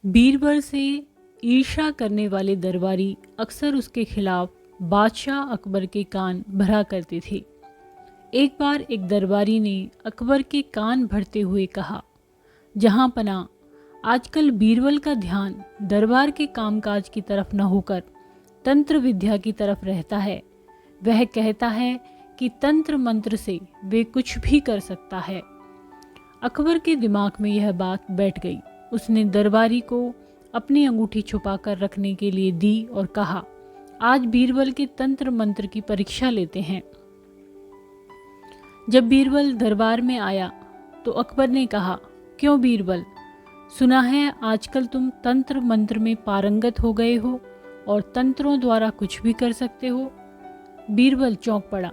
बीरबल से ईर्ष्या करने वाले दरबारी अक्सर उसके खिलाफ बादशाह अकबर के कान भरा करते थे। एक बार एक दरबारी ने अकबर के कान भरते हुए कहा, जहां पना आजकल बीरबल का ध्यान दरबार के कामकाज की तरफ न होकर तंत्र विद्या की तरफ रहता है। वह कहता है कि तंत्र मंत्र से वे कुछ भी कर सकता है। अकबर के दिमाग में यह बात बैठ गई। उसने दरबारी को अपनी अंगूठी छुपाकर रखने के लिए दी और कहा, आज बीरबल के तंत्र मंत्र की परीक्षा लेते हैं। जब बीरबल दरबार में आया तो अकबर ने कहा, क्यों बीरबल, सुना है आजकल तुम तंत्र मंत्र में पारंगत हो गए हो और तंत्रों द्वारा कुछ भी कर सकते हो। बीरबल चौंक पड़ा,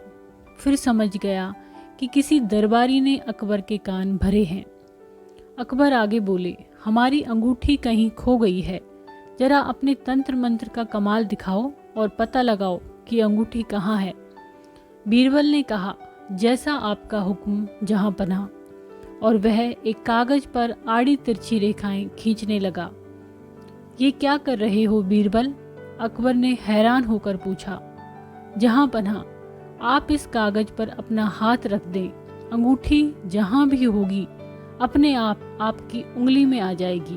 फिर समझ गया कि किसी दरबारी ने अकबर के कान भरे हैं। अकबर आगे बोले, हमारी अंगूठी कहीं खो गई है, जरा अपने तंत्र मंत्र का कमाल दिखाओ और पता लगाओ कि अंगूठी कहाँ है। बीरबल ने कहा, जैसा आपका हुक्म जहाँ पनाह, और वह एक कागज पर आड़ी तिरछी रेखाएं खींचने लगा। ये क्या कर रहे हो बीरबल? अकबर ने हैरान होकर पूछा। जहाँ पनाह, आप इस कागज पर अपना हाथ रख दें, अंगूठी जहाँ भी होगी अपने आप आपकी उंगली में आ जाएगी।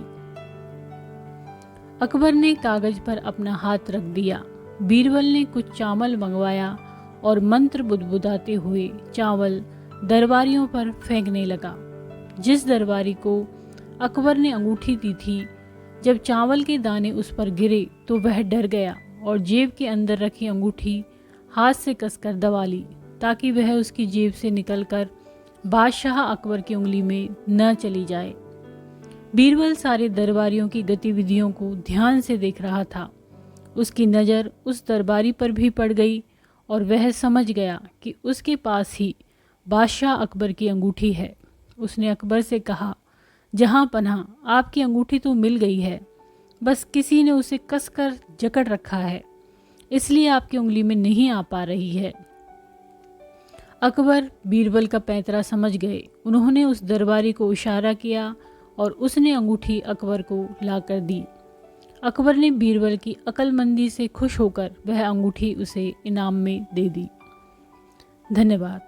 अकबर ने कागज पर अपना हाथ रख दिया। बीरबल ने कुछ चावल मंगवाया और मंत्र बुदबुदाते हुए चावल दरबारियों पर फेंकने लगा। जिस दरबारी को अकबर ने अंगूठी दी थी, जब चावल के दाने उस पर गिरे तो वह डर गया और जेब के अंदर रखी अंगूठी हाथ से कसकर दबा ली, ताकि वह उसकी जेब से निकलकर बादशाह अकबर की उंगली में न चली जाए। बीरबल सारे दरबारियों की गतिविधियों को ध्यान से देख रहा था। उसकी नज़र उस दरबारी पर भी पड़ गई और वह समझ गया कि उसके पास ही बादशाह अकबर की अंगूठी है। उसने अकबर से कहा, जहाँ पनाह, आपकी अंगूठी तो मिल गई है, बस किसी ने उसे कसकर जकड़ रखा है, इसलिए आपकी उंगली में नहीं आ पा रही है। अकबर बीरबल का पैंतरा समझ गए। उन्होंने उस दरबारी को इशारा किया और उसने अंगूठी अकबर को लाकर दी। अकबर ने बीरबल की अक्लमंदी से खुश होकर वह अंगूठी उसे इनाम में दे दी। धन्यवाद।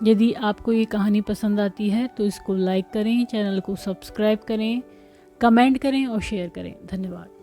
यदि आपको ये कहानी पसंद आती है तो इसको लाइक करें, चैनल को सब्सक्राइब करें, कमेंट करें और शेयर करें। धन्यवाद।